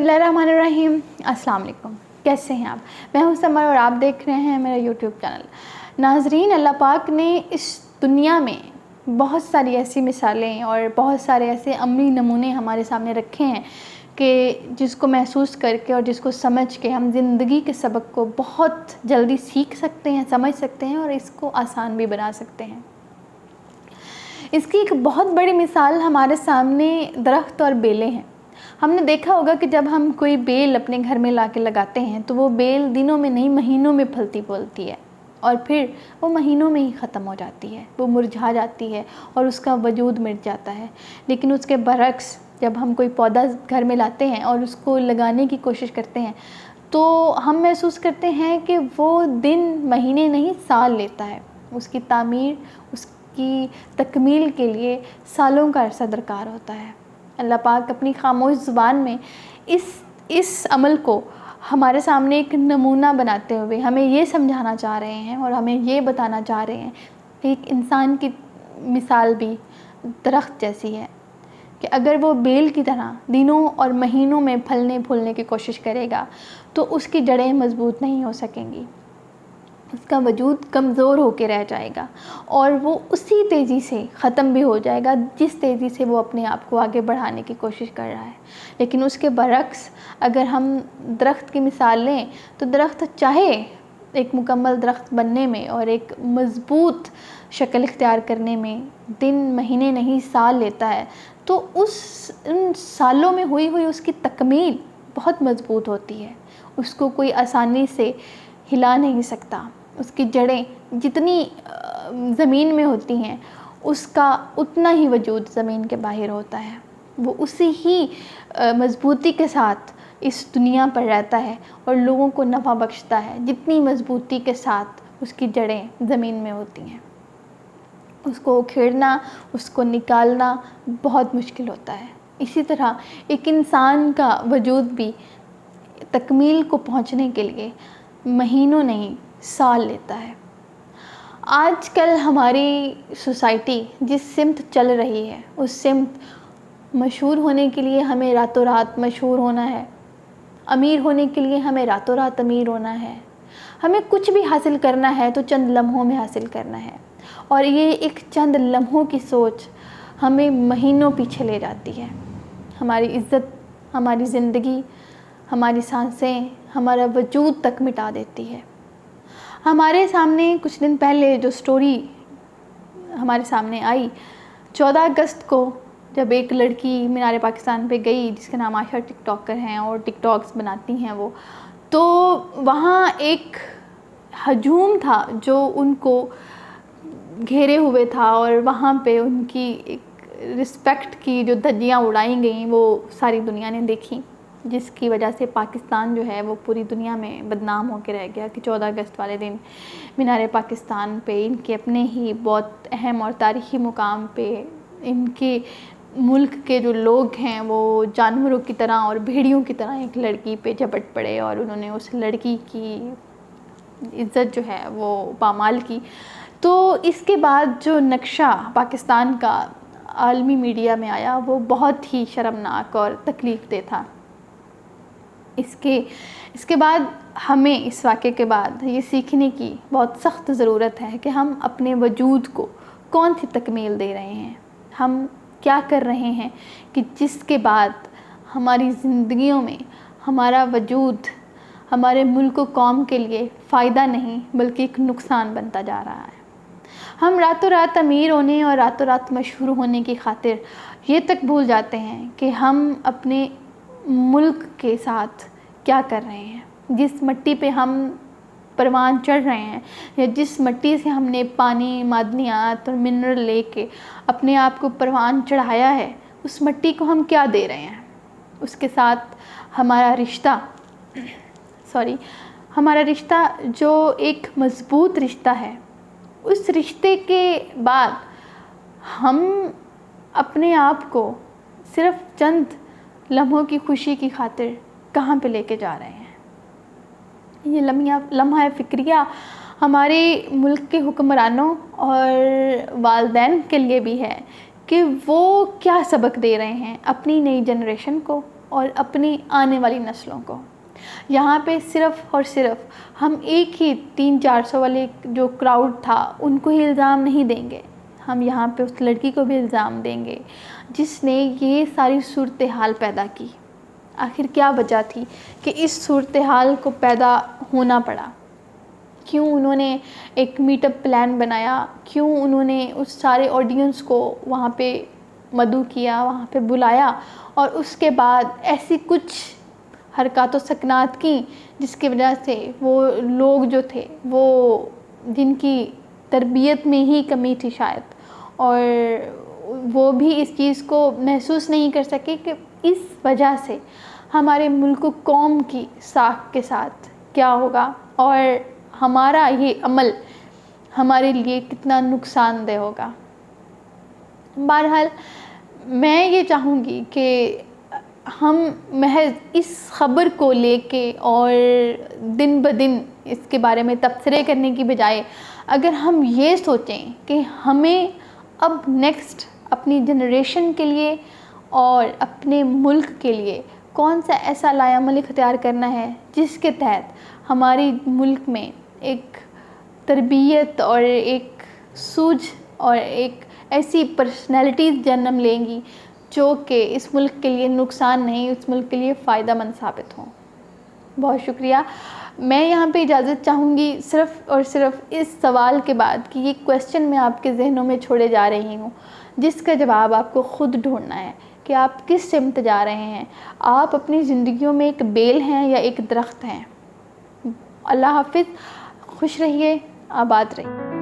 बिस्मिल्लाहिर्रहमानिर्रहीम। अस्सलाम वालेकुम। कैसे हैं आप? मैं हूं समर और आप देख रहे हैं मेरा यूट्यूब चैनल। नाज़रीन, अल्लाह पाक ने इस दुनिया में बहुत सारी ऐसी मिसालें और बहुत सारे ऐसे अमली नमूने हमारे सामने रखे हैं कि जिसको महसूस करके और जिसको समझ के हम ज़िंदगी के सबक को बहुत जल्दी सीख सकते हैं, समझ सकते हैं और इसको आसान भी बना सकते हैं। इसकी एक बहुत बड़ी मिसाल हमारे सामने दरख्त और बेलें हैं। हमने देखा होगा कि जब हम कोई बेल अपने घर में ला के लगाते हैं तो वो बेल दिनों में नहीं महीनों में फलती फूलती है और फिर वो महीनों में ही ख़त्म हो जाती है, वो मुरझा जाती है और उसका वजूद मिट जाता है। लेकिन उसके बरक्स जब हम कोई पौधा घर में लाते हैं और उसको लगाने की कोशिश करते हैं तो हम महसूस करते हैं कि वो दिन महीने नहीं साल लेता है। उसकी तामीर, उसकी तकमील के लिए सालों का अरसा दरकार होता है। अल्लाह पाक अपनी खामोश ज़ुबान में इस अमल को हमारे सामने एक नमूना बनाते हुए हमें ये समझाना चाह रहे हैं और हमें ये बताना चाह रहे हैं कि एक इंसान की मिसाल भी दरख्त जैसी है कि अगर वो बेल की तरह दिनों और महीनों में फलने फूलने की कोशिश करेगा तो उसकी जड़ें मजबूत नहीं हो सकेंगी, उसका वजूद कमज़ोर होकर रह जाएगा और वो उसी तेज़ी से ख़त्म भी हो जाएगा जिस तेज़ी से वो अपने आप को आगे बढ़ाने की कोशिश कर रहा है। लेकिन उसके बरक्स अगर हम दरख्त की मिसाल लें तो दरख्त चाहे एक मुकम्मल दरख्त बनने में और एक मज़बूत शक्ल इख्तियार करने में दिन महीने नहीं साल लेता है तो उन सालों में हुई उसकी तकमील बहुत मज़बूत होती है। उसको कोई आसानी से हिला नहीं सकता। उसकी जड़ें जितनी ज़मीन में होती हैं उसका उतना ही वजूद ज़मीन के बाहर होता है। वो उसी ही मज़बूती के साथ इस दुनिया पर रहता है और लोगों को नफ़ा बख्शता है जितनी मज़बूती के साथ उसकी जड़ें ज़मीन में होती हैं। उसको उखेड़ना, उसको निकालना बहुत मुश्किल होता है। इसी तरह एक इंसान का वजूद भी तकमील को पहुँचने के लिए महीनों नहीं साल लेता है। आजकल हमारी सोसाइटी जिस सिमत चल रही है उस सिमत मशहूर होने के लिए हमें रातों रात मशहूर होना है, अमीर होने के लिए हमें रातों रात अमीर होना है। हमें कुछ भी हासिल करना है तो चंद लम्हों में हासिल करना है और ये एक चंद लम्हों की सोच हमें महीनों पीछे ले जाती है। हमारी इज़्ज़त, हमारी ज़िंदगी, हमारी सांसें, हमारा वजूद तक मिटा देती है। हमारे सामने कुछ दिन पहले जो स्टोरी हमारे सामने आई, 14 अगस्त को जब एक लड़की मीनार पाकिस्तान पे गई जिसका नाम आशा टिकटॉकर हैं और टिकटॉक्स बनाती हैं वो, तो वहाँ एक हजूम था जो उनको घेरे हुए था और वहाँ पे उनकी एक रिस्पेक्ट की जो धज्जियाँ उड़ाई गईं वो सारी दुनिया ने देखी, जिसकी वजह से पाकिस्तान जो है वो पूरी दुनिया में बदनाम होकर रह गया कि 14 अगस्त वाले दिन मीनार पाकिस्तान पे इनके अपने ही बहुत अहम और तारीख़ी मुकाम पे इनके मुल्क के जो लोग हैं वो जानवरों की तरह और भेड़ियों की तरह एक लड़की पे झपट पड़े और उन्होंने उस लड़की की इज़्ज़त जो है वो पामाल की। तो इसके बाद जो नक्शा पाकिस्तान का आलमी मीडिया में आया वो बहुत ही शर्मनाक और तकलीफ़देह था। इसके बाद हमें इस वाक़े के बाद ये सीखने की बहुत सख्त ज़रूरत है कि हम अपने वजूद को कौन सी तकमील दे रहे हैं, हम क्या कर रहे हैं कि जिसके बाद हमारी ज़िंदगियों में हमारा वजूद हमारे मुल्क व कौम के लिए फ़ायदा नहीं बल्कि एक नुकसान बनता जा रहा है। हम रातों रात अमीर होने और रातों रात मशहूर होने की खातिर ये तक भूल जाते हैं कि हम अपने मुल्क के साथ क्या कर रहे हैं। जिस मिट्टी पे हम परवान चढ़ रहे हैं या जिस मिट्टी से हमने पानी, मादनियात और मिनरल लेके अपने आप को परवान चढ़ाया है उस मिट्टी को हम क्या दे रहे हैं। उसके साथ हमारा रिश्ता जो एक मज़बूत रिश्ता है, उस रिश्ते के बाद हम अपने आप को सिर्फ़ चंद लम्हों की खुशी की खातिर कहाँ पे लेके जा रहे हैं। ये लम्हा फ़िक्रिया हमारे मुल्क के हुक्मरानों और वालिदैन के लिए भी है कि वो क्या सबक दे रहे हैं अपनी नई जनरेशन को اور اپنی آنے والی نسلوں کو۔ یہاں پہ صرف اور صرف ہم ایک ہی 300-400 والے جو کراؤڈ تھا ان کو ہی الزام نہیں دیں گے، ہم یہاں پہ اس لڑکی کو بھی الزام دیں گے جس نے یہ ساری صورتحال پیدا کی۔ آخر کیا وجہ تھی کہ اس صورتحال کو پیدا ہونا پڑا؟ کیوں انہوں نے ایک میٹ اپ پلان بنایا؟ کیوں انہوں نے اس سارے آڈینس کو وہاں پہ مدعو کیا، وہاں پہ بلایا، اور اس کے بعد ایسی کچھ حرکات و سکنات کی جس کی وجہ سے وہ لوگ جو تھے، وہ جن کی تربیت میں ہی کمی تھی شاید، اور وہ بھی اس چیز کو محسوس نہیں کر سکے کہ اس وجہ سے ہمارے ملک و قوم کی ساکھ کے ساتھ کیا ہوگا، اور ہمارا یہ عمل ہمارے لیے کتنا نقصان دہ ہوگا۔ بہرحال میں یہ چاہوں گی کہ ہم محض اس خبر کو لے کے اور دن بدن اس کے بارے میں تبصرے کرنے کی بجائے اگر ہم یہ سوچیں کہ ہمیں اب نیکسٹ اپنی جنریشن کے لیے اور اپنے ملک کے لیے کون سا ایسا لائے عمل اختیار کرنا ہے جس کے تحت ہماری ملک میں ایک تربیت اور ایک سوجھ اور ایک ایسی پرسنالٹیز جنم لیں گی جو کہ اس ملک کے لیے نقصان نہیں، اس ملک کے لیے فائدہ مند ثابت ہوں۔ بہت شکریہ۔ میں یہاں پہ اجازت چاہوں گی صرف اور صرف اس سوال کے بعد کہ یہ کویسچن میں آپ کے ذہنوں میں چھوڑے جا رہی ہوں، جس کا جواب آپ کو خود ڈھونڈنا ہے کہ آپ کس سمت جا رہے ہیں۔ آپ اپنی زندگیوں میں ایک بیل ہیں یا ایک درخت ہیں؟ اللہ حافظ، خوش رہیے، آباد رہیے۔